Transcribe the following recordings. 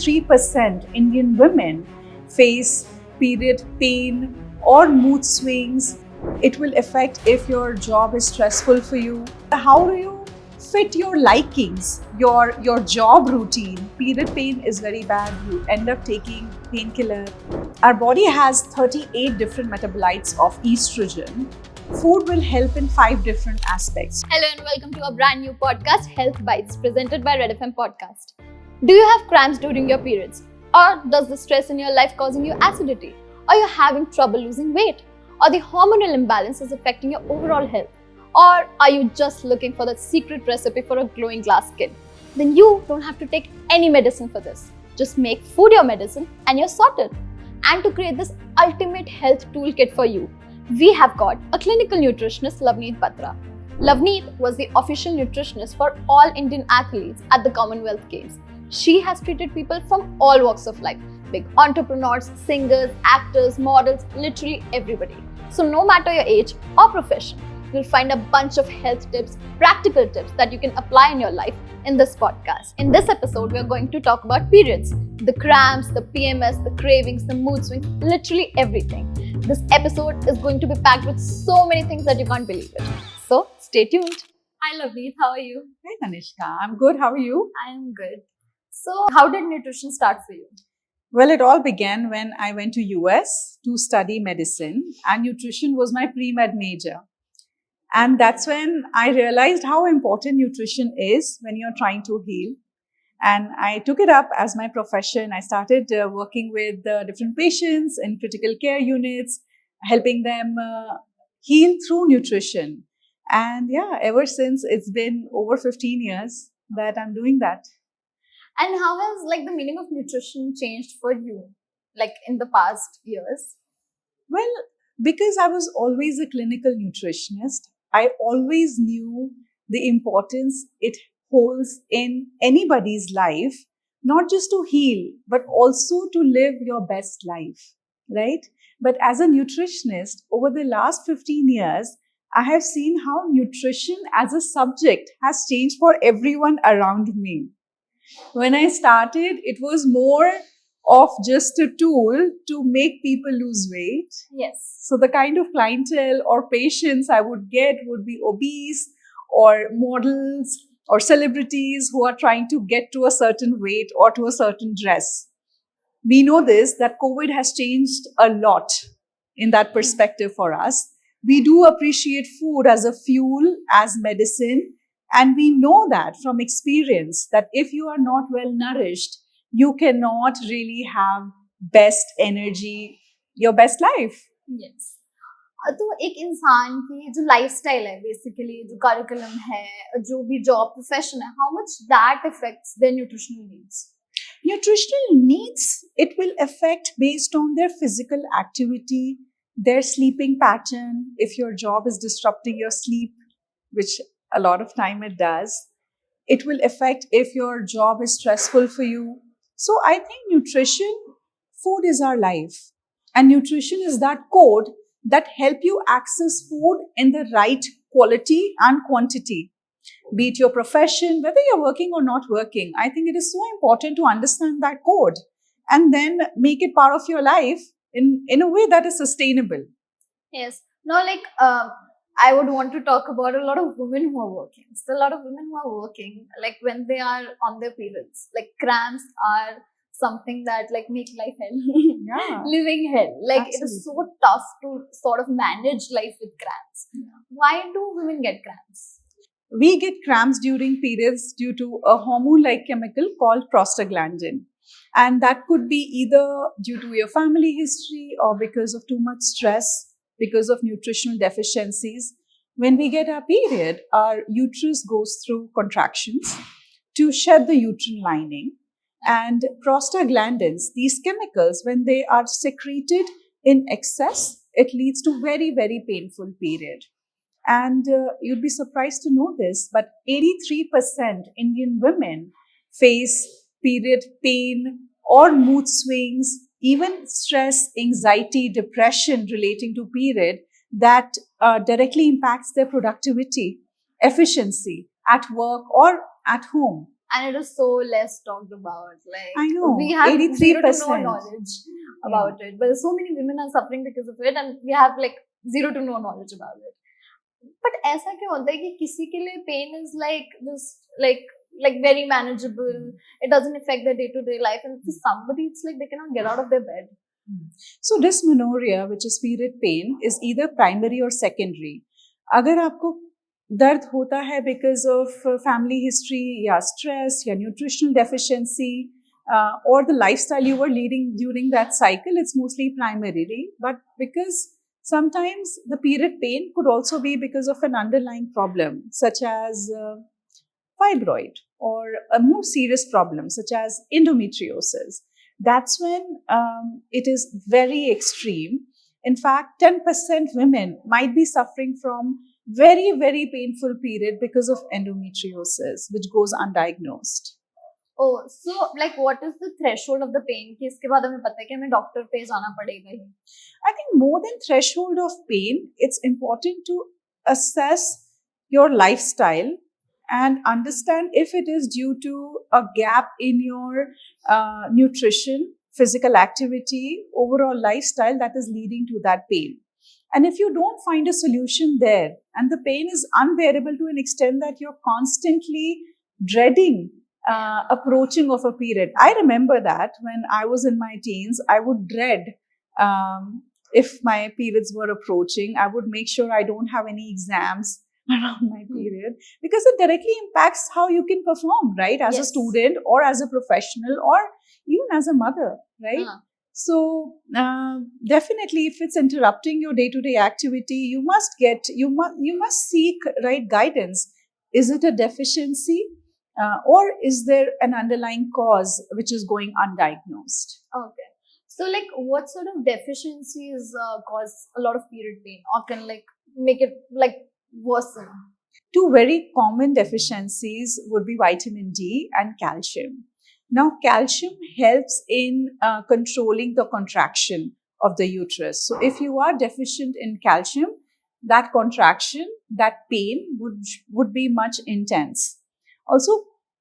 83% Indian women face period pain or mood swings. It will affect if your job is stressful for you. How do you fit your likings, your job routine? Period pain is very bad. You end up taking painkiller. Our body has 38 different metabolites of estrogen. Food will help in 5 different aspects. Hello and welcome to a brand new podcast, Health Bites, presented by Red FM Podcast. Do you have cramps during your periods? Or does the stress in your life causing you acidity? Are you having trouble losing weight? Or the hormonal imbalance is affecting your overall health? Or are you just looking for the secret recipe for a glowing glass skin? Then you don't have to take any medicine for this. Just make food your medicine and you're sorted. And to create this ultimate health toolkit for you, we have got a clinical nutritionist, Lovneet Batra. Lovneet was the official nutritionist for all Indian athletes at the Commonwealth Games. She has treated people from all walks of life, big entrepreneurs, singers, actors, models, literally everybody. So no matter your age or profession, you'll find a bunch of health tips, practical tips that you can apply in your life in this podcast. In this episode, we're going to talk about periods, the cramps, the PMS, the cravings, the mood swings, literally everything. This episode is going to be packed with so many things that you can't believe it. So stay tuned. Hi Lovneet, how are you? Hi Tanishka, I'm good. How are you? I am good. So how did nutrition start for you? Well, it all began when I went to US to study medicine, and nutrition was my pre-med major. And that's when I realized how important nutrition is when you're trying to heal. And I took it up as my profession. I started working with different patients in critical care units, helping them heal through nutrition. And yeah, ever since, it's been over 15 years that I'm doing that. And how has the meaning of nutrition changed for you, in the past years? Well, because I was always a clinical nutritionist, I always knew the importance it holds in anybody's life, not just to heal, but also to live your best life, right? But as a nutritionist, over the last 15 years, I have seen how nutrition as a subject has changed for everyone around me. When I started, it was more of just a tool to make people lose weight. Yes. So the kind of clientele or patients I would get would be obese or models or celebrities who are trying to get to a certain weight or to a certain dress. We know this, that COVID has changed a lot in that perspective for us. We do appreciate food as a fuel, as medicine. And we know that from experience that if you are not well nourished, you cannot really have best energy, your best life. Yes. तो एक इंसान की जो lifestyle है basically जो curriculum है जो भी जॉब प्रोफेशन है how much that affects their nutritional needs? Nutritional needs, it will affect based on their physical activity, their sleeping pattern. If your job is disrupting your sleep, which a lot of time it does, it will affect if your job is stressful for you. So I think nutrition, food is our life. And nutrition is that code that help you access food in the right quality and quantity. Be it your profession, whether you're working or not working, I think it is so important to understand that code and then make it part of your life in a way that is sustainable. Yes. No, I would want to talk about a lot of women who are working. So a lot of women who are working, when they are on their periods, cramps are something that make life hell. Yeah. Living hell. Absolutely. It is so tough to sort of manage life with cramps. Yeah. Why do women get cramps? We get cramps during periods due to a hormone-like chemical called prostaglandin. And that could be either due to your family history or because of too much stress, because of nutritional deficiencies. When we get our period, our uterus goes through contractions to shed the uterine lining. And prostaglandins, these chemicals, when they are secreted in excess, it leads to very, very painful period. And you'd be surprised to know this, but 83% Indian women face period pain or mood swings, even stress, anxiety, depression relating to period that directly impacts their productivity, efficiency at work or at home. and it is so less talked about. Like I know, we have 83%. zero to no knowledge about it, but so many women are suffering because of it, and we have like zero to no knowledge about it. But ऐसा क्यों होता है कि किसी के लिए pain is like just like very manageable. It doesn't affect their day-to-day life, and for somebody it's like they cannot get out of their bed. So dysmenorrhea, which is period pain, is either primary or secondary. अगर आपको दर्द होता है because of family history या stress या nutritional deficiency or the lifestyle you were leading during that cycle, it's mostly primarily. But because sometimes the period pain could also be because of an underlying problem, such as fibroid, or a more serious problem, such as endometriosis. That's when it is very extreme. In fact, 10% women might be suffering from very, very painful period because of endometriosis, which goes undiagnosed. Oh, so like what is the threshold of the pain कि इसके बाद हमें पता है कि हमें doctor पे जाना पड़ेगा ही? I think more than threshold of pain, it's important to assess your lifestyle and understand if it is due to a gap in your nutrition, physical activity, overall lifestyle that is leading to that pain. And if you don't find a solution there and the pain is unbearable to an extent that you're constantly dreading approaching of a period. I remember that when I was in my teens, I would dread if my periods were approaching. I would make sure I don't have any exams around my period, because it directly impacts how you can perform, right? As a student or as a professional or even as a mother, right? So definitely, if it's interrupting your day-to-day activity, you must seek right guidance. Is it a deficiency, or is there an underlying cause which is going undiagnosed? Okay. So, like, what sort of deficiencies cause a lot of period pain, or can like make it like worsen? Two very common deficiencies would be vitamin D and calcium. Now, calcium helps in controlling the contraction of the uterus. So, if you are deficient in calcium, that contraction, that pain would be much intense. Also,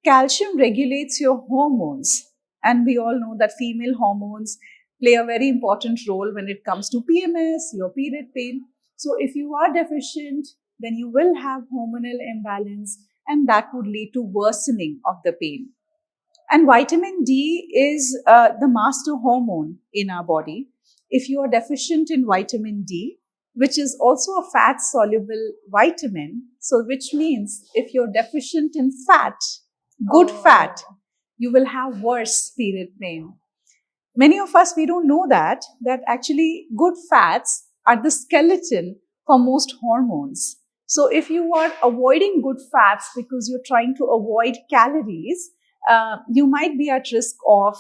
calcium regulates your hormones. And we all know that female hormones play a very important role when it comes to PMS, your period pain. So, if you are deficient, then you will have hormonal imbalance, and that would lead to worsening of the pain. And vitamin D is the master hormone in our body. If you are deficient in vitamin D, which is also a fat soluble vitamin, so which means if you're deficient in fat, good fat, you will have worse period pain. Many of us, we don't know that actually good fats are the skeleton for most hormones. So if you are avoiding good fats because you're trying to avoid calories, you might be at risk of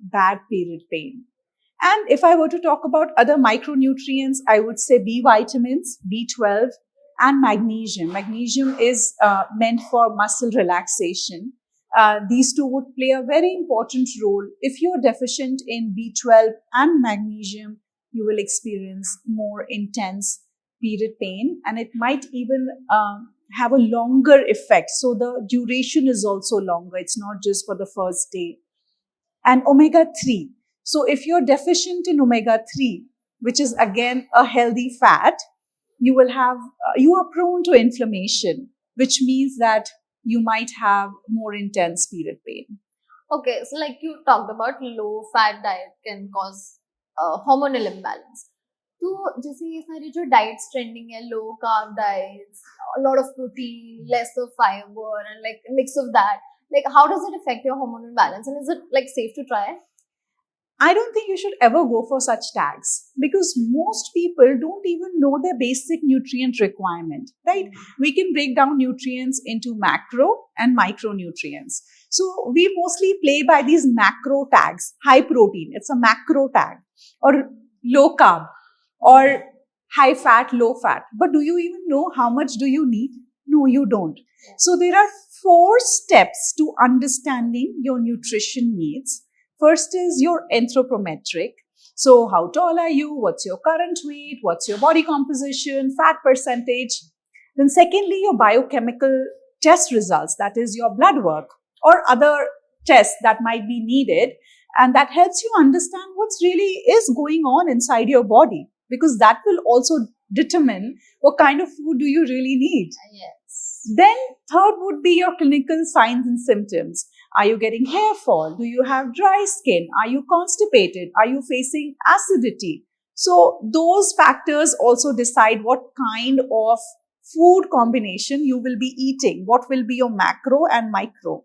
bad period pain. And if I were to talk about other micronutrients, I would say B vitamins, B12, and magnesium. Magnesium is meant for muscle relaxation. These two would play a very important role. If you're deficient in B12 and magnesium, you will experience more intense period pain, and it might even have a longer effect. So the duration is also longer. It's not just for the first day. And omega-3. So if you're deficient in omega-3, which is again a healthy fat, you are prone to inflammation, which means that you might have more intense period pain. Okay, so like you talked about low fat diet can cause hormonal imbalance. तो जैसे ये सारी जो diets trending है, low carb diets, a lot of protein, less of fiber, and like a mix of that, like how does it affect your hormonal balance, and is it like safe to try? I don't think you should ever go for such tags, because most people don't even know their basic nutrient requirement, right? We can break down nutrients into macro and micronutrients. So we mostly play by these macro tags. High protein, it's a macro tag, or low carb, or high fat, low fat. But do you even know how much do you need? No, you don't. So there are 4 steps to understanding your nutrition needs. First is your anthropometric. So how tall are you? What's your current weight? What's your body composition? Fat percentage. Then secondly, your biochemical test results. That is your blood work or other tests that might be needed. And that helps you understand what's really is going on inside your body, because that will also determine what kind of food do you really need. Yes. Then third would be your clinical signs and symptoms. Are you getting hair fall? Do you have dry skin? Are you constipated? Are you facing acidity? So those factors also decide what kind of food combination you will be eating, what will be your macro and micro.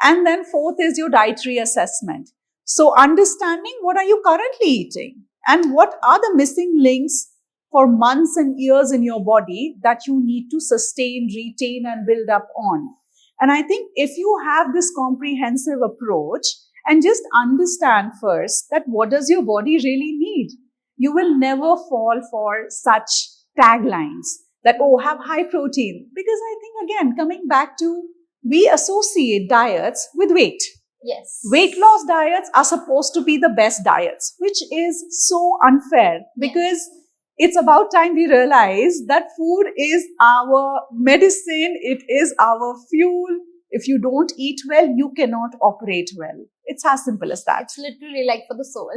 And then fourth is your dietary assessment. So understanding what are you currently eating and what are the missing links for months and years in your body that you need to sustain, retain, and build up on. And I think if you have this comprehensive approach and just understand first that what does your body really need, you will never fall for such taglines that, oh, have high protein. Because I think, again, coming back to, we associate diets with weight. Yes. Weight loss diets are supposed to be the best diets, which is so unfair, because it's about time we realize that food is our medicine. It is our fuel. If you don't eat well, you cannot operate well. It's as simple as that. It's literally like for the soul.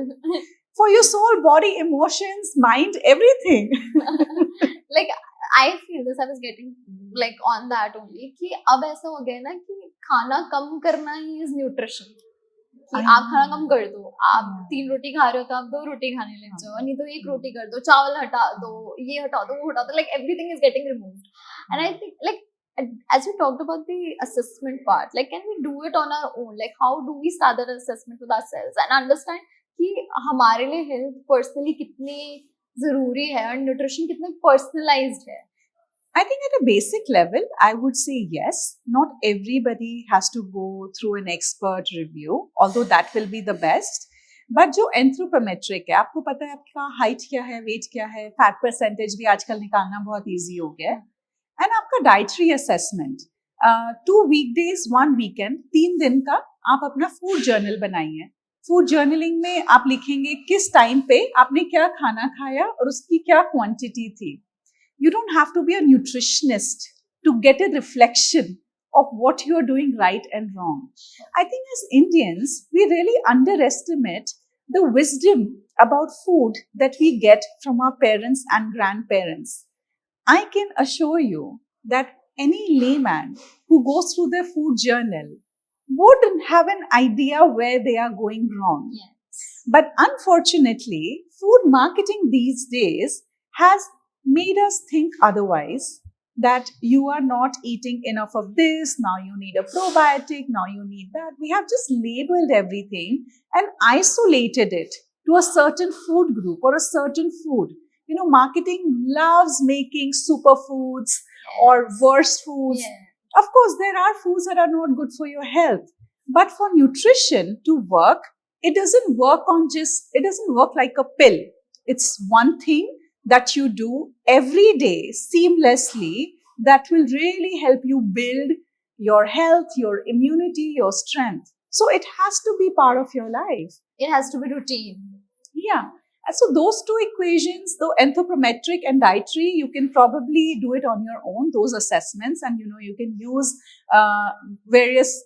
For your soul, body, emotions, mind, everything. Like, I feel this, I was getting like on that only कि अब ऐसा हो गया ना कि खाना कम करना ही is nutrition. कि आप खाना कम कर दो, आप 3 रोटी खा रहे हो तो आप 2 रोटी खाने लग जाओ, नहीं तो 1 रोटी कर दो, चावल हटा दो, ये हटा दो, वो हटा दो, like everything is getting removed. And I think, like, as we talked about the assessment part, like, can we do it on our own? Like, how do we start that assessment with ourselves and understand कि हमारे लिए health personally कितनी जरूरी है और nutrition कितने personalized है? I think at a basic level, I would say yes. Not everybody has to go through an expert review, although that will be the best. But जो anthropometric है, आपको पता है आपका height क्या है, weight क्या है, fat percentage भी आजकल निकालना बहुत easy हो गया है. And आपका dietary assessment, 2 weekdays, 1 weekend, 3 दिन का आप अपना food journal बनाइए. फूड जर्नलिंग में आप लिखेंगे किस टाइम पे आपने क्या खाना खाया और उसकी क्या क्वांटिटी थी. You don't have to be a nutritionist to get a reflection of what you're doing right and wrong. I think as Indians, we really underestimate the wisdom about food that we get from our parents and grandparents. I can assure you that any layman who goes through their food journal wouldn't have an idea where they are going wrong. Yes. But unfortunately, food marketing these days has made us think otherwise, that you are not eating enough of this, now you need a probiotic, now you need that. We have just labeled everything and isolated it to a certain food group or a certain food. You know, marketing loves making superfoods or worse foods. Yeah. Of course, there are foods that are not good for your health. But for nutrition to work, it doesn't work like a pill. It's one thing that you do every day seamlessly that will really help you build your health, your immunity, your strength. So it has to be part of your life. It has to be routine. Yeah. And so those two equations, the anthropometric and dietary, you can probably do it on your own, those assessments, and you can use various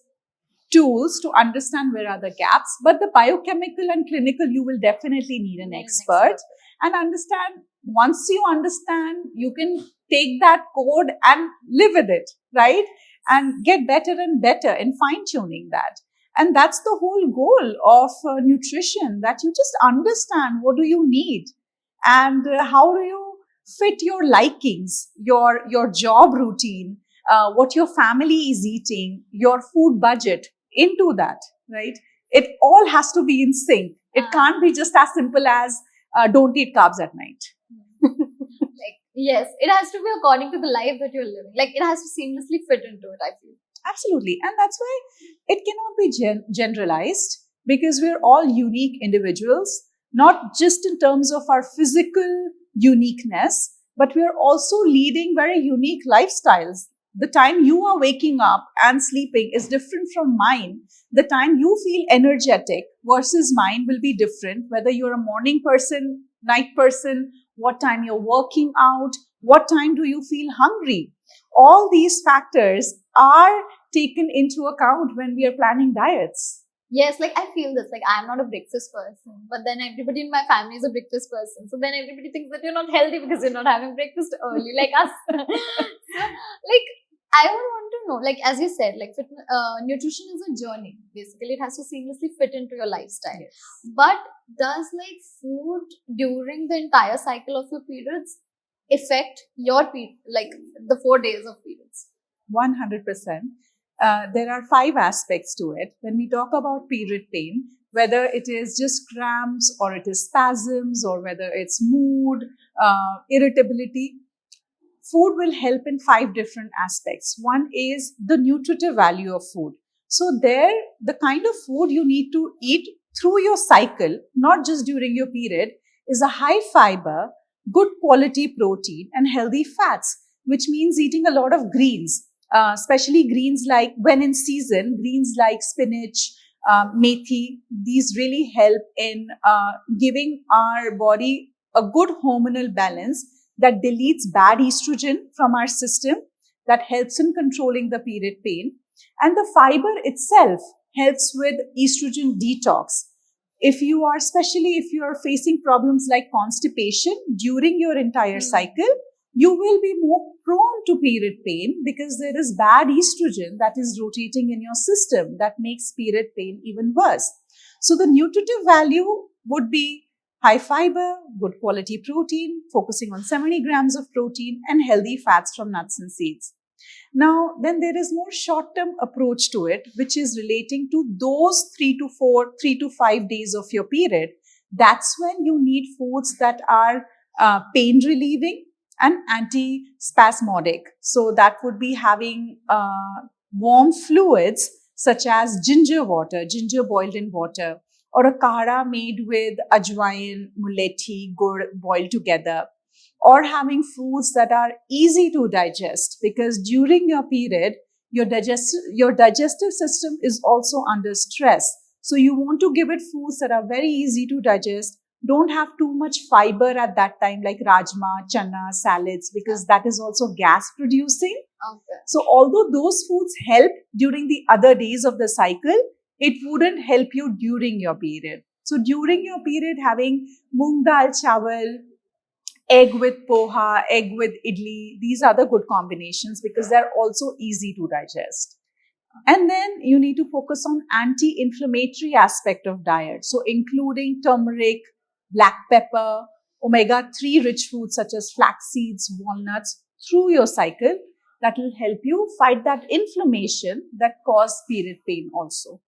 tools to understand where are the gaps. But the biochemical and clinical, you will definitely need an expert. And understand, once you understand, you can take that code and live with it, right? And get better and better in fine-tuning that. And that's the whole goal of nutrition, that you just understand what do you need and how do you fit your likings, your job routine, what your family is eating, your food budget into that, right? It all has to be in sync. It can't be just as simple as don't eat carbs at night. Like, yes, it has to be according to the life that you're living. Like, it has to seamlessly fit into it, I feel. Absolutely. And that's why it cannot be generalized, because we're all unique individuals, not just in terms of our physical uniqueness, but we're also leading very unique lifestyles. The time you are waking up and sleeping is different from mine. The time you feel energetic versus mine will be different, whether you're a morning person, night person, what time you're working out, what time do you feel hungry. All these factors are taken into account when we are planning diets. Yes, like I feel this. Like I'm not a breakfast person, but then everybody in my family is a breakfast person. So then everybody thinks that you're not healthy because you're not having breakfast early, like us. So, like I would want to know, like as you said, like nutrition is a journey. Basically, it has to seamlessly fit into your lifestyle. Yes. But does like food during the entire cycle of your periods affect your like the 4 days of periods? 100%. There are 5 aspects to it. When we talk about period pain, whether it is just cramps or it is spasms or whether it's mood, irritability, food will help in 5 different aspects. One is the nutritive value of food. So there, the kind of food you need to eat through your cycle, not just during your period, is a high fiber, good quality protein and healthy fats, which means eating a lot of greens, especially greens like when in season, greens like spinach, methi. These really help in giving our body a good hormonal balance that deletes bad estrogen from our system, that helps in controlling the period pain. And the fiber itself helps with estrogen detox. Especially if you are facing problems like constipation during your entire cycle, you will be more prone to period pain because there is bad estrogen that is rotating in your system that makes period pain even worse. So the nutritive value would be high fiber, good quality protein, focusing on 70 grams of protein and healthy fats from nuts and seeds. Now, then there is more short-term approach to it, which is relating to those 3 to 5 days of your period. That's when you need foods that are pain relieving and anti-spasmodic. So that would be having warm fluids such as ginger water, ginger boiled in water, or a kahra made with ajwain, mulethi, gur boiled together, or having foods that are easy to digest, because during your period, your digestive system is also under stress. So you want to give it foods that are very easy to digest, don't have too much fiber at that time, like rajma, chana, salads, because that is also gas producing. Okay. So although those foods help during the other days of the cycle, it wouldn't help you during your period. So during your period, having moong dal chawal, egg with poha, egg with idli, these are the good combinations because they're also easy to digest. And then you need to focus on anti-inflammatory aspect of diet. So including turmeric, black pepper, omega-3 rich foods such as flax seeds, walnuts through your cycle. That will help you fight that inflammation that causes period pain also.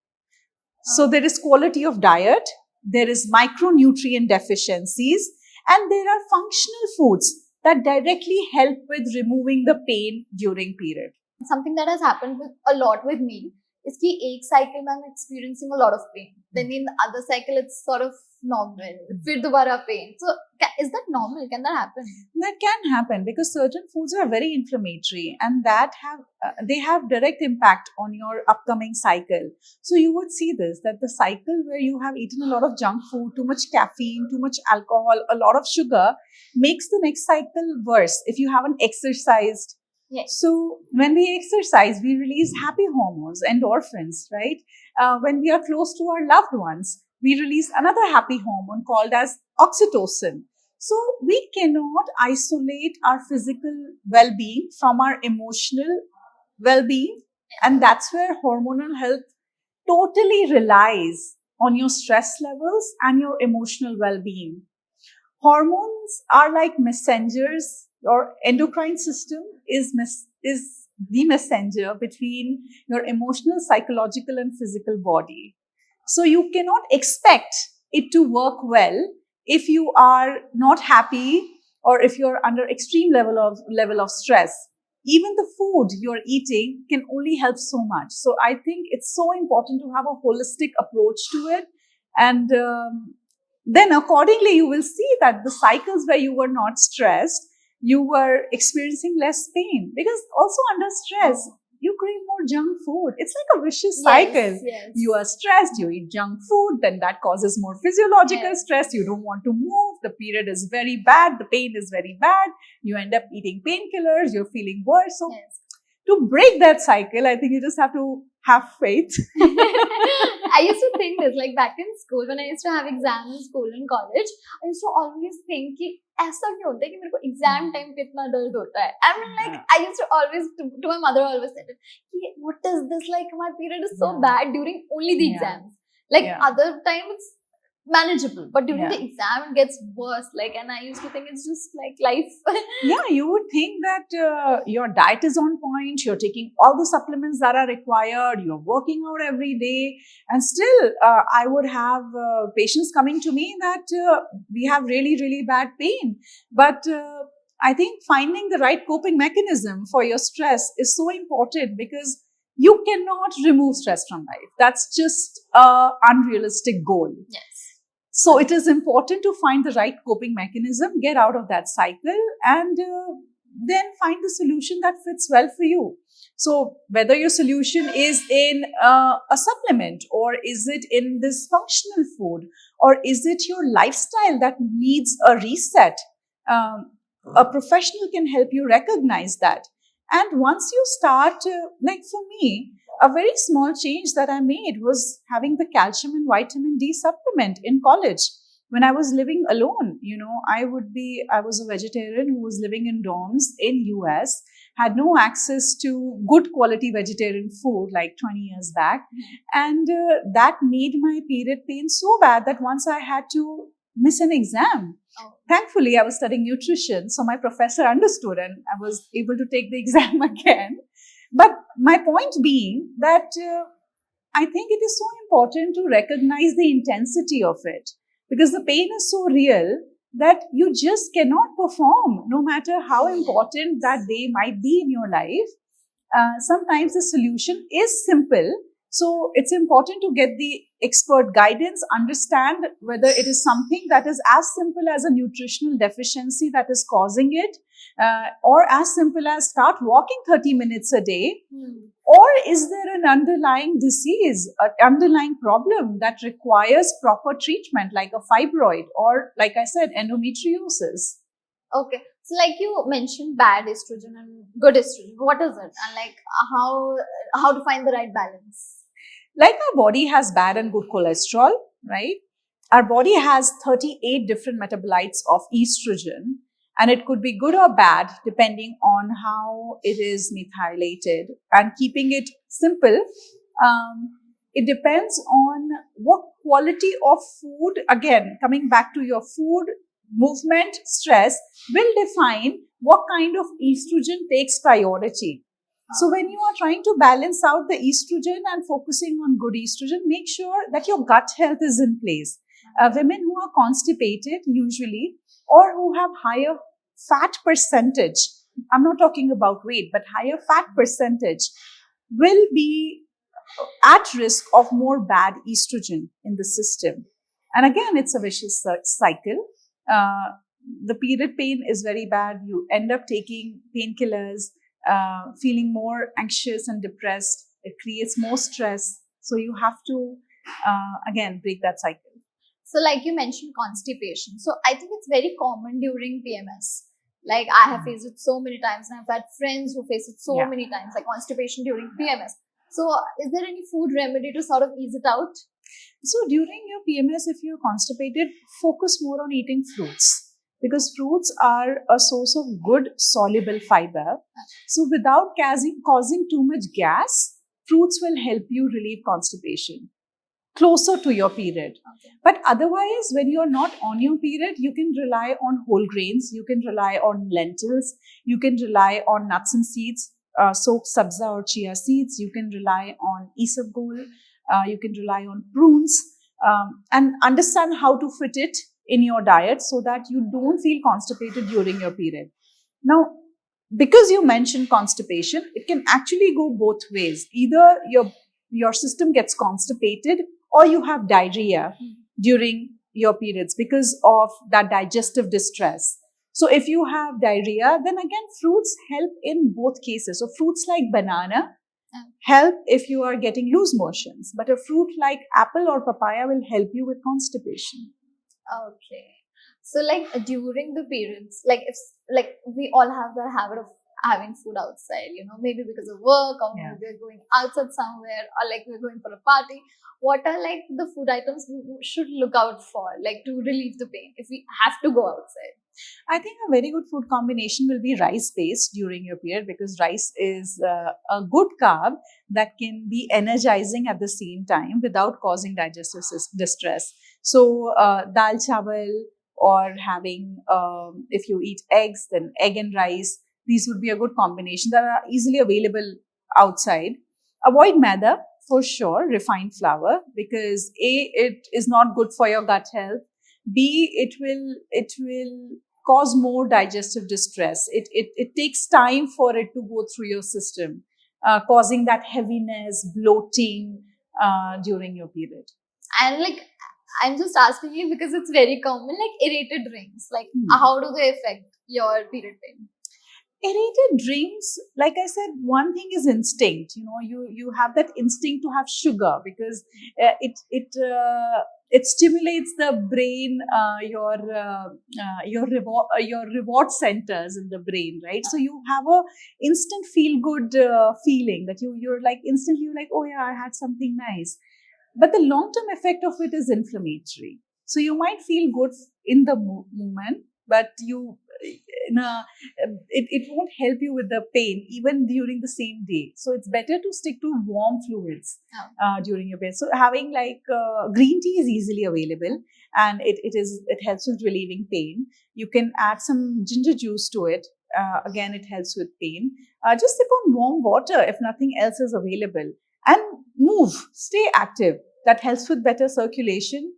So there is quality of diet, there is micronutrient deficiencies, and there are functional foods that directly help with removing the pain during period. Something that has happened a lot with me is कि एक cycle में I'm experiencing a lot of pain. Then in the other cycle, it's sort of normal. फिर दोबारा pain. So is that normal? Can that happen? That can happen because certain foods are very inflammatory and they have direct impact on your upcoming cycle. So you would see that the cycle where you have eaten a lot of junk food, too much caffeine, too much alcohol, a lot of sugar makes the next cycle worse if you haven't exercised. Yes. So when we exercise, we release happy hormones, endorphins, right? When we are close to our loved ones, we release another happy hormone called as oxytocin. So we cannot isolate our physical well-being from our emotional well-being. And that's where hormonal health totally relies on your stress levels and your emotional well-being. Hormones are like messengers. Your endocrine system is the messenger between your emotional, psychological, and physical body. So you cannot expect it to work well if you are not happy or if you're under extreme level of stress. Even the food you're eating can only help so much. So I think it's so important to have a holistic approach to it. And then accordingly, you will see that the cycles where you were not stressed, you were experiencing less pain, because also under stress, you crave more junk food. It's like a vicious cycle. Yes. You are stressed, you eat junk food, then that causes more physiological stress. You don't want to move. The period is very bad. The pain is very bad. You end up eating painkillers. You're feeling worse. So to break that cycle, I think you just have to have faith. I used to think this, like back in school, when I used to have exams in school and college, I used to always think कि ऐसा क्यों होता है कि मेरे को exam time पे इतना दर्द होता है. I mean, like, I used to always, to my mother, I always said it, कि what is this, like, my period is so bad during only the exams. Like, other time it's manageable, but during the exam it gets worse, like, and I used to think it's just like life. Yeah, you would think that your diet is on point, you're taking all the supplements that are required, you're working out every day, and still I would have patients coming to me that we have really, really bad pain. But I think finding the right coping mechanism for your stress is so important, because you cannot remove stress from life. That's just an unrealistic goal. Yes. So it is important to find the right coping mechanism, get out of that cycle, and then find the solution that fits well for you. So whether your solution is in a supplement, or is it in this functional food, or is it your lifestyle that needs a reset, a professional can help you recognize that. And once you start, like for me, a very small change that I made was having the calcium and vitamin D supplement in college. When I was living alone, I was a vegetarian who was living in dorms in US, had no access to good quality vegetarian food like 20 years back. And that made my period pain so bad that once I had to miss an exam. Thankfully, I was studying nutrition, so my professor understood and I was able to take the exam again. But my point being that I think it is so important to recognize the intensity of it, because the pain is so real that you just cannot perform no matter how important that day might be in your life. Sometimes the solution is simple. So it's important to get the expert guidance, understand whether it is something that is as simple as a nutritional deficiency that is causing it, or as simple as start walking 30 minutes a day, or is there an underlying disease, an underlying problem that requires proper treatment, like a fibroid, or like I said, endometriosis. Okay. So like you mentioned bad estrogen and good estrogen. What is it? And like how to find the right balance? Like our body has bad and good cholesterol, right? Our body has 38 different metabolites of estrogen, and it could be good or bad depending on how it is methylated. And keeping it simple, it depends on what quality of food, again, coming back to your food, movement, stress, will define what kind of estrogen takes priority. So when you are trying to balance out the estrogen and focusing on good estrogen, make sure that your gut health is in place. Women who are constipated usually, or who have higher fat percentage, I'm not talking about weight, but higher fat percentage, will be at risk of more bad estrogen in the system. And again, it's a vicious cycle. The period pain is very bad. You end up taking painkillers, feeling more anxious and depressed. It creates more stress. So you have to, again, break that cycle. So like you mentioned constipation. So I think it's very common during PMS. Like I have faced it so many times, and I've had friends who face it so many times, like constipation during PMS. So is there any food remedy to sort of ease it out? So during your PMS, if you're constipated, focus more on eating fruits, because fruits are a source of good soluble fiber. So without causing too much gas, fruits will help you relieve constipation closer to your period. But otherwise, when you're not on your period, you can rely on whole grains, you can rely on lentils, you can rely on nuts and seeds, soaked sabza or chia seeds, you can rely on isabgol, you can rely on prunes, and understand how to fit it in your diet so that you don't feel constipated during your period. Now, because you mentioned constipation, it can actually go both ways. Either your system gets constipated, or you have diarrhea during your periods because of that digestive distress. So if you have diarrhea, then again, fruits help in both cases. So fruits like banana help if you are getting loose motions, but a fruit like apple or papaya will help you with constipation. Okay. So like during the periods, like if like we all have the habit of having food outside, maybe because of work, or maybe we're going outside somewhere, or like we're going for a party. What are like the food items we should look out for, like to relieve the pain if we have to go outside? I think a very good food combination will be rice based during your period, because rice is a good carb that can be energizing at the same time without causing digestive distress. So, dal chawal, or having, if you eat eggs, then egg and rice, these would be a good combination that are easily available outside. Avoid maida for sure, refined flour, because A, it is not good for your gut health. B, it will cause more digestive distress. It takes time for it to go through your system, causing that heaviness, bloating during your period. And like, I'm just asking you because it's very common, like aerated drinks. Like, how do they affect your period pain? Aerated drinks, like I said, one thing is instinct. You have that instinct to have sugar, because it stimulates the brain, your reward centers in the brain, right? So you have a instant feel good feeling that you're like instantly you're like, oh yeah, I had something nice. But the long term effect of it is inflammatory. So you might feel good in the moment, but it won't help you with the pain even during the same day. So it's better to stick to warm fluids during your bed. So having like green tea is easily available, and it helps with relieving pain. You can add some ginger juice to it. Again, it helps with pain. Just sip on warm water if nothing else is available, and move. Stay active. That helps with better circulation.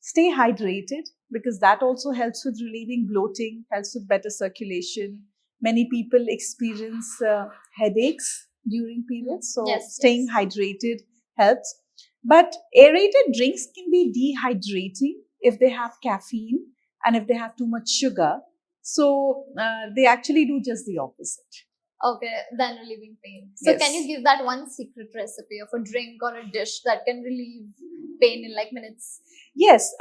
Stay hydrated, because that also helps with relieving bloating, helps with better circulation. Many people experience headaches during periods, so staying hydrated helps. But aerated drinks can be dehydrating if they have caffeine and if they have too much sugar. So they actually do just the opposite. Okay, then relieving pain. So can you give that one secret recipe of a drink or a dish that can relieve pain in like minutes? Yes,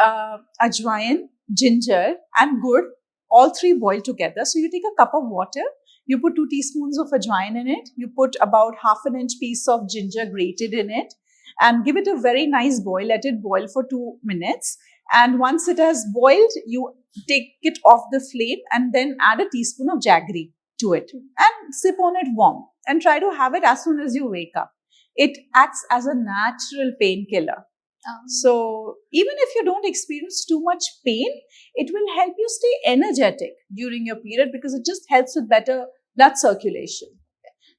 ajwain, ginger, and gur, all three boiled together. So you take a cup of water, you put 2 teaspoons of ajwain in it, you put about half an inch piece of ginger grated in it, and give it a very nice boil. Let it boil for 2 minutes. And once it has boiled, you take it off the flame and then add a teaspoon of jaggery to it and sip on it warm, and try to have it as soon as you wake up. It acts as a natural painkiller. So even if you don't experience too much pain, it will help you stay energetic during your period, because it just helps with better blood circulation.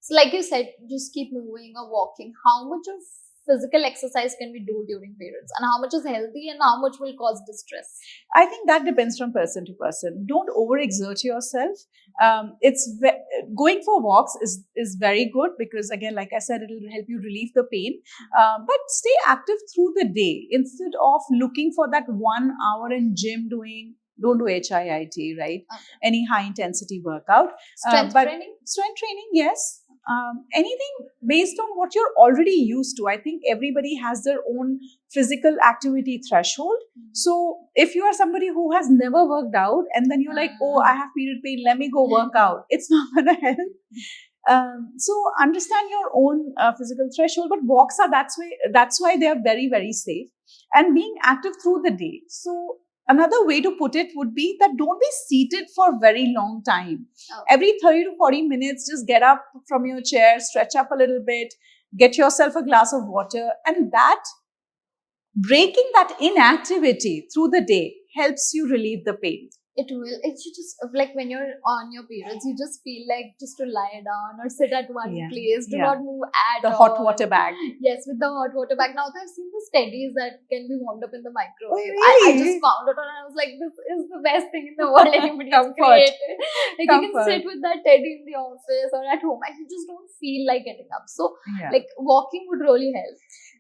So like you said, just keep moving or walking. How much of physical exercise can we do during periods, and how much is healthy and how much will cause distress? I think that depends from person to person. Don't overexert yourself. Going for walks is very good, because again, like I said, it will help you relieve the pain. But stay active through the day instead of looking for that 1 hour in gym doing. Don't do HIIT, right? Okay. Any high intensity workout. Strength training, yes. Anything based on what you're already used to. I think everybody has their own physical activity threshold. So if you are somebody who has never worked out and then you're like, oh, I have period pain, let me go work out, it's not going to help. So understand your own physical threshold, but walks are that's why they are very, very safe, and being active through the day. So another way to put it would be that don't be seated for a very long time. Every 30 to 40 minutes, just get up from your chair, stretch up a little bit, get yourself a glass of water, and that breaking that inactivity through the day helps you relieve the pain. It will. It's just like when you're on your periods, you just feel like just to lie down or sit at one place, do not move at all. The hot water bag. Yes, with the hot water bag. Now I've seen the teddies that can be warmed up in the microwave. Really? I just found it and I was like, this is the best thing in the world anybody has created. Like you can sit with that teddy in the office or at home and you just don't feel like getting up. So like walking would really help.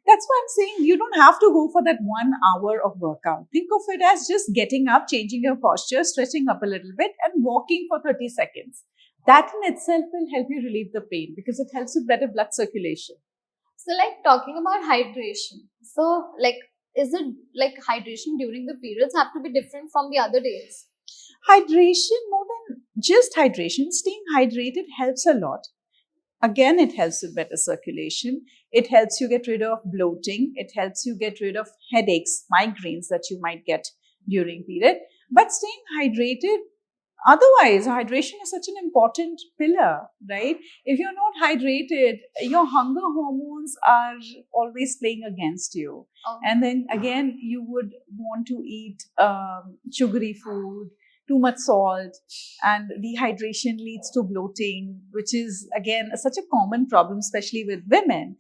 That's why I'm saying you don't have to go for that 1 hour of workout. Think of it as just getting up, changing your posture, stretching up a little bit, and walking for 30 seconds. That in itself will help you relieve the pain, because it helps with better blood circulation. So like talking about hydration. So like, is it like hydration during the periods have to be different from the other days? Hydration, more than just hydration, staying hydrated helps a lot. Again, it helps with better circulation. It helps you get rid of bloating. It helps you get rid of headaches, migraines that you might get during period. But staying hydrated, otherwise, hydration is such an important pillar, right? If you're not hydrated, your hunger hormones are always playing against you. Oh. And then again, you would want to eat sugary food, too much salt, and dehydration leads to bloating, which is again such a common problem, especially with women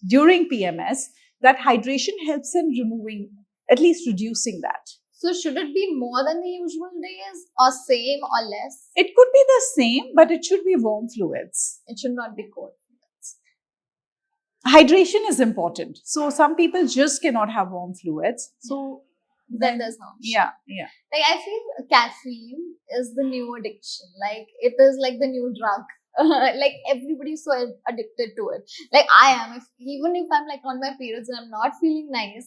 during PMS, that hydration helps in removing, at least reducing that. So should it be more than the usual days or same or less? It could be the same, but it should be warm fluids. It should not be cold. Hydration is important. So some people just cannot have warm fluids. So Then there's no option. Yeah. Like I feel caffeine is the new addiction. Like it is like the new drug. Like everybody's so addicted to it. Like I am. Even if I'm like on my periods and I'm not feeling nice,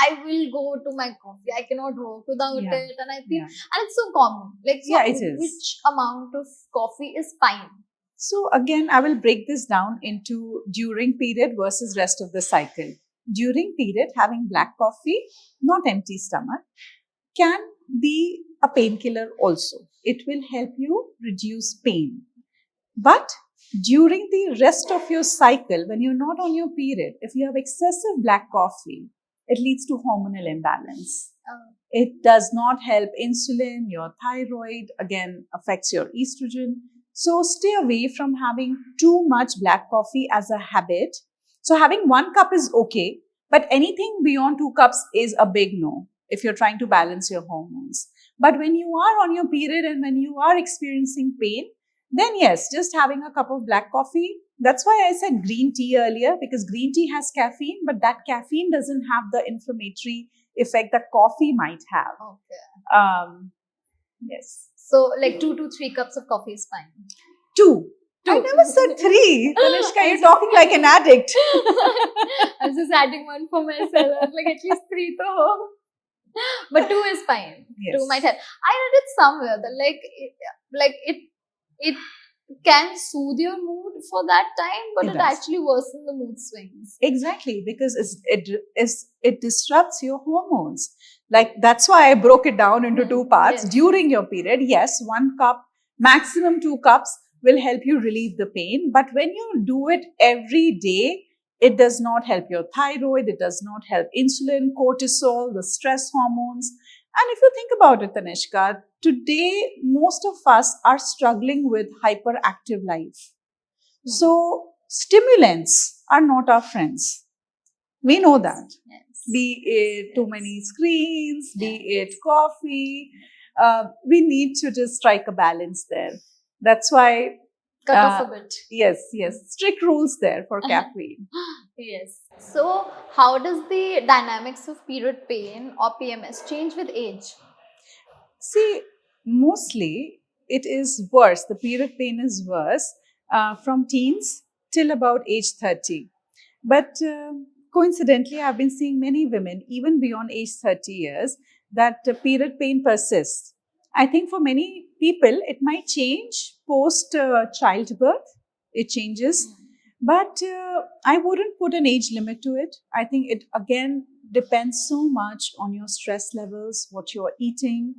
I will go to my coffee. I cannot work without it, and I feel, and it's so common. Like so it is. Which amount of coffee is fine? So again, I will break this down into during period versus rest of the cycle. During period, having black coffee, not empty stomach, can be a painkiller also. It will help you reduce pain. But during the rest of your cycle, when you're not on your period, if you have excessive black coffee, it leads to hormonal imbalance. It does not help insulin, your thyroid, again, affects your estrogen. So stay away from having too much black coffee as a habit. So having 1 cup is okay, but anything beyond 2 cups is a big no if you're trying to balance your hormones. But when you are on your period and when you are experiencing pain, then yes, just having a cup of black coffee. That's why I said green tea earlier, because green tea has caffeine, but that caffeine doesn't have the inflammatory effect that coffee might have. Okay. Yes. So like 2 to 3 cups of coffee is fine. 2. I never said 3. Tanishka, you're talking like an addict. I was just adding 1 for myself. Like at least 3 though. But 2 is fine. Yes. 2 might help. I read it somewhere that it can soothe your mood for that time, but it actually worsens the mood swings. Exactly, because it disrupts your hormones. Like that's why I broke it down into 2 parts. Yes. During your period, yes, 1 cup, maximum 2 cups will help you relieve the pain. But when you do it every day, it does not help your thyroid. It does not help insulin, cortisol, the stress hormones. And if you think about it, Tanishka, today, most of us are struggling with hyperactive life. So, stimulants are not our friends. We know that. Yes. Be it too many screens, be it coffee, we need to just strike a balance there. That's why cut off a bit. Yes. Strict rules there for caffeine. Yes. So, how does the dynamics of period pain or PMS change with age? See, mostly it is worse. The period pain is worse from teens till about age 30. But coincidentally, I've been seeing many women, even beyond age 30 years, that period pain persists. I think for many people, it might change post childbirth. It changes. But I wouldn't put an age limit to it. I think it, again, depends so much on your stress levels, what you're eating.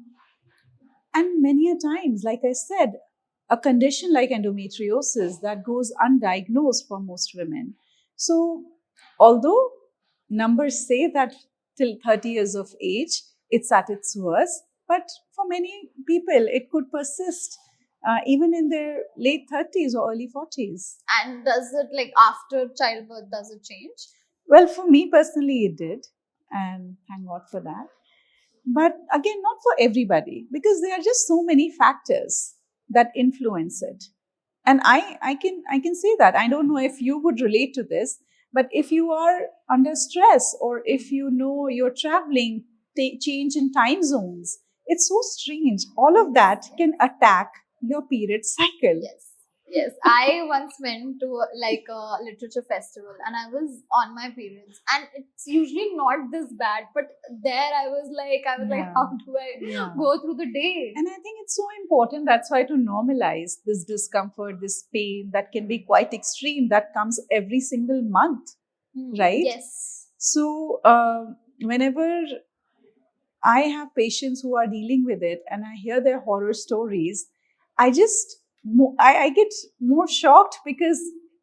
And many a times, like I said, a condition like endometriosis that goes undiagnosed for most women. So, although numbers say that till 30 years of age, it's at its worst, but for many people, it could persist even in their late 30s or early 40s. And does it, like after childbirth, does it change? Well, for me personally, it did. And thank God for that. But again, not for everybody, because there are just so many factors that influence it. And I can say that. I don't know if you would relate to this, but if you are under stress or if you know you're traveling, change in time zones, it's so strange. All of that can attack your period cycle. Yes. Yes, I once went to like a literature festival and I was on my periods, and it's usually not this bad, but there I was like, Yeah. how do I Yeah. go through the day? And I think it's so important. That's why to normalize this discomfort, this pain that can be quite extreme, that comes every single month, right? Yes. So, whenever I have patients who are dealing with it and I hear their horror stories, I just I get more shocked because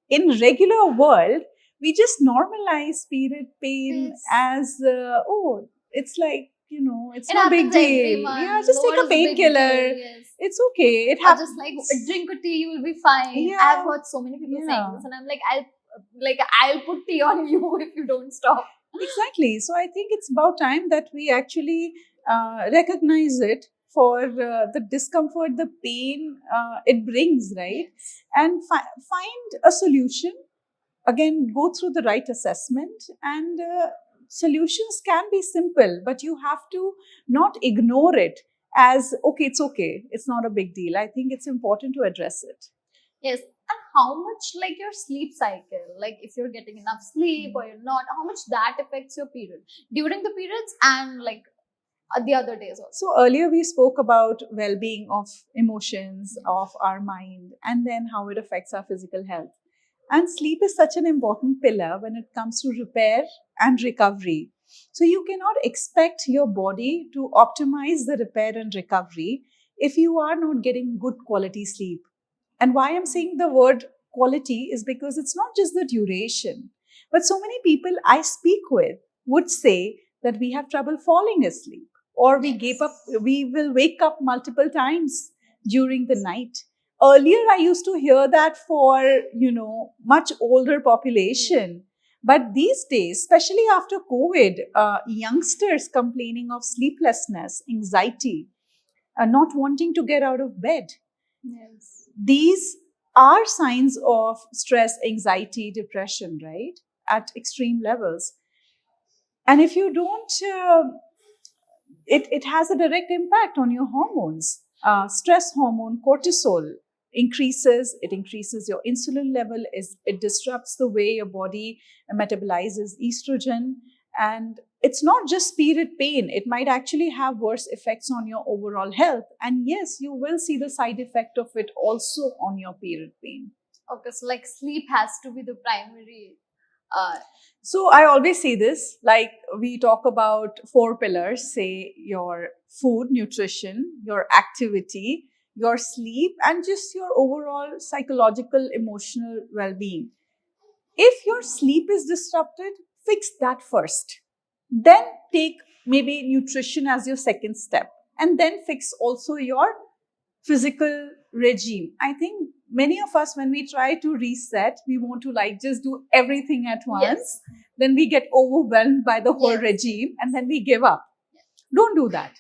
in regular world we just normalize period pain Yes. as oh, it's like, it's It no big happens every deal. Yeah, month. just take What a is the big deal? painkiller. Yes. It's okay. It Or just like happens. drink a tea, you will be fine. Yeah. I've heard so many people saying Yeah. this, and I'm like, I'll put tea on you if you don't stop. Exactly. So I think it's about time that we actually recognize it for the discomfort, the pain it brings, right? Yes. And find a solution. Again, go through the right assessment, and solutions can be simple, but you have to not ignore it as okay, it's not a big deal. I think it's important to address it. Yes. And how much like your sleep cycle, like if you're getting enough sleep or you're not, how much that affects your period during the periods and like the other days also. So earlier we spoke about well-being of emotions, of our mind, and then how it affects our physical health. And sleep is such an important pillar when it comes to repair and recovery. So you cannot expect your body to optimize the repair and recovery if you are not getting good quality sleep. And why I'm saying the word quality is because it's not just the duration, but so many people I speak with would say that we have trouble falling asleep, or we will wake up multiple times during the night. Earlier I used to hear that for much older population, but these days, especially after COVID, youngsters complaining of sleeplessness, anxiety, not wanting to get out of bed. Yes. These are signs of stress, anxiety, depression, right, at extreme levels. And if you don't it has a direct impact on your hormones. Stress hormone cortisol increases your insulin level. It disrupts the way your body metabolizes estrogen. And it's not just period pain, it might actually have worse effects on your overall health. And yes, you will see the side effect of it also on your period pain. Okay, so like sleep has to be the primary. Uh, So I always say this, like we talk about 4 pillars, say your food, nutrition, your activity, your sleep, and just your overall psychological, emotional well being. If your sleep is disrupted, fix that first. Then take maybe nutrition as your second step. And then fix also your physical regime. I think many of us, when we try to reset, we want to like just do everything at once. Yes. Then we get overwhelmed by the whole Yes. regime and then we give up. Don't do that.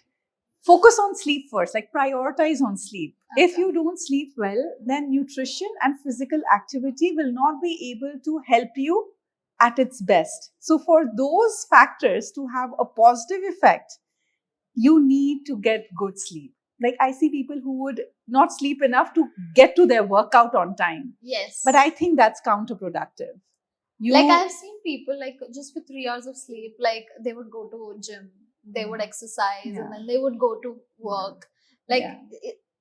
Focus on sleep first, like prioritize on sleep. Okay. If you don't sleep well, then nutrition and physical activity will not be able to help you at its best. So, for those factors to have a positive effect, you need to get good sleep. Like I see people who would not sleep enough to get to their workout on time. Yes. But I think that's counterproductive. Like I've seen people like just with 3 hours of sleep, like they would go to gym, they would exercise, Yeah. and then they would go to work. Like,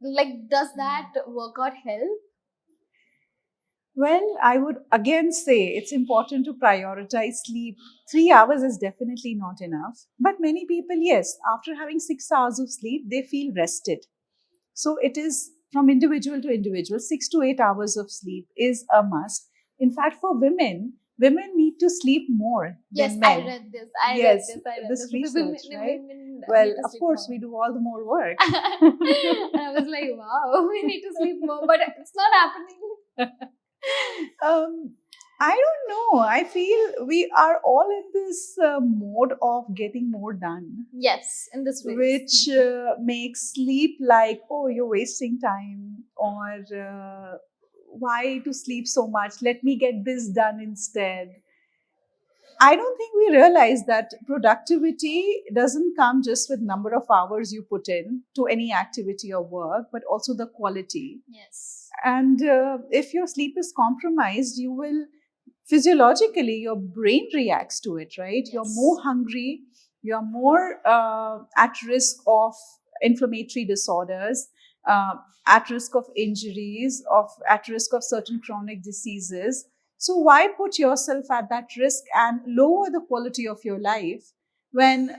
like does that workout help? Well, I would again say it's important to prioritize sleep. 3 hours is definitely not enough. But many people, yes, after having 6 hours of sleep, they feel rested. So it is from individual to individual. 6 to 8 hours of sleep is a must. In fact, for women need to sleep more Yes, than men. I read this. Yes, I read this this. research, right? Women Well, need to of sleep course, more. we do all the more work. And I was like, wow, we need to sleep more, but it's not happening. I don't know. I feel we are all in this mode of getting more done. Yes, in this way. Which makes sleep like, oh, you're wasting time, or why to sleep so much? Let me get this done instead. I don't think we realize that productivity doesn't come just with number of hours you put in to any activity or work, but also the quality. Yes. And if your sleep is compromised, you will physiologically, your brain reacts to it, right? You're Yes. more hungry, you're more at risk of inflammatory disorders, uh, at risk of injuries, at risk of certain chronic diseases. So why put yourself at that risk and lower the quality of your life when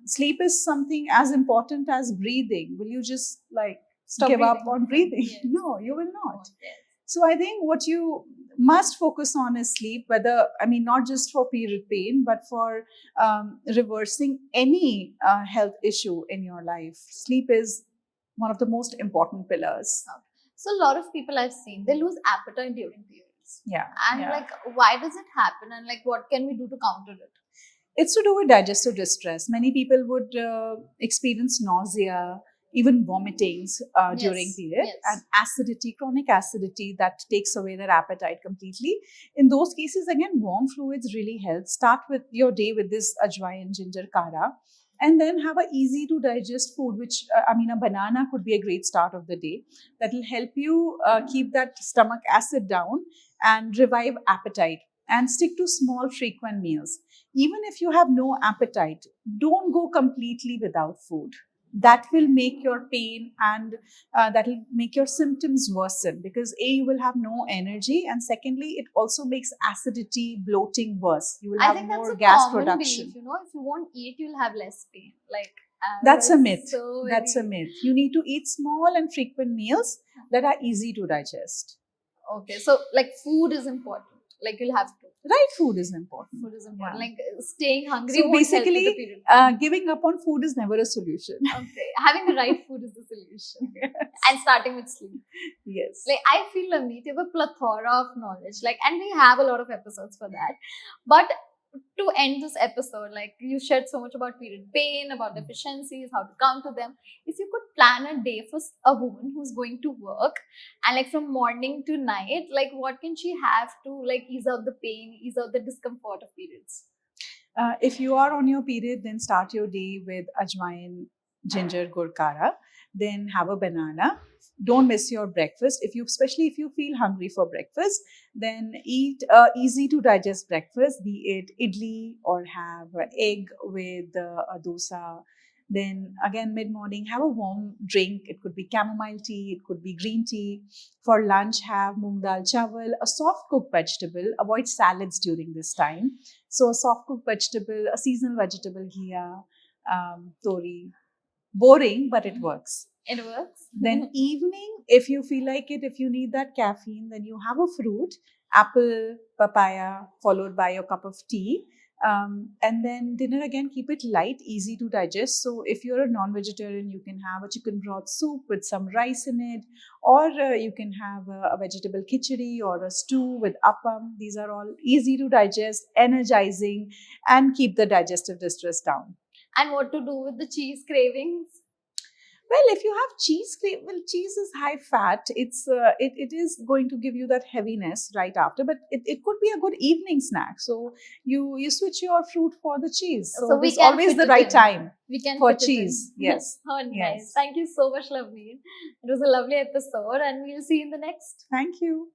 sleep is something as important as breathing? Will you just like Stop give up breathing. on breathing? Yes. No, you will not. Yes. So I think what you must focus on is sleep, not just for period pain, but for reversing any health issue in your life. Sleep is one of the most important pillars. So a lot of people I've seen, they lose appetite during periods. Yeah. And yeah. like, why does it happen? And like, what can we do to counter it? It's to do with digestive distress. Many people would experience nausea, even vomitings during Yes, period, yes. and acidity, chronic acidity that takes away their appetite completely. In those cases, again, warm fluids really help. Start with your day with this ajwain ginger kara, and then have a easy to digest food, which a banana could be a great start of the day. That will help you keep that stomach acid down and revive appetite. And stick to small, frequent meals. Even if you have no appetite, don't go completely without food. That will make your pain and that will make your symptoms worsen, because A, you will have no energy, and secondly, it also makes acidity, bloating worse. You will I have think more that's a gas common production. belief, if you won't eat, you'll have less pain. Like, That's a myth. so That's a myth. You need to eat small and frequent meals that are easy to digest. Okay, so like food is important. Like you'll have to. Right, food is important. Food is important. Yeah. Like staying hungry So won't help with the basically, period. giving up on food is never a solution. Okay, having the right food is the solution. Yes. And starting with sleep. Yes. Like I feel, Lovneet, you have a plethora of knowledge. Like, and we have a lot of episodes for that. But to end this episode, like you shared so much about period pain, about deficiencies, how to counter them. If you could plan a day for a woman who's going to work, and like from morning to night, like what can she have to like ease out the pain, ease out the discomfort of periods? If you are on your period, then start your day with ajwain, ginger, gur kara. Then have a banana. Don't miss your breakfast. Especially if you feel hungry for breakfast, then eat easy to digest breakfast, be it idli or have egg with a dosa. Then again, mid morning, have a warm drink. It could be chamomile tea, it could be green tea. For lunch, have moong dal chawal, a soft cooked vegetable. Avoid salads during this time. So a soft cooked vegetable, a seasonal vegetable, ghia, tori. Boring, but it works. It works. Then evening, if you feel like it, if you need that caffeine, then you have a fruit, apple, papaya, followed by your cup of tea. And then dinner, again, keep it light, easy to digest. So if you're a non-vegetarian, you can have a chicken broth soup with some rice in it, or you can have a vegetable khichdi or a stew with appam. These are all easy to digest, energizing, and keep the digestive distress down. And what to do with the cheese cravings? Well, if you have cheese, cheese is high fat. It is going to give you that heaviness right after, but it could be a good evening snack. So you switch your fruit for the cheese. So we it's can always fit the it right in. time We can for fit it in. cheese. Yes. Oh, nice. Yes. Thank you so much, Lovneet. It was a lovely episode, and we'll see you in the next. Thank you.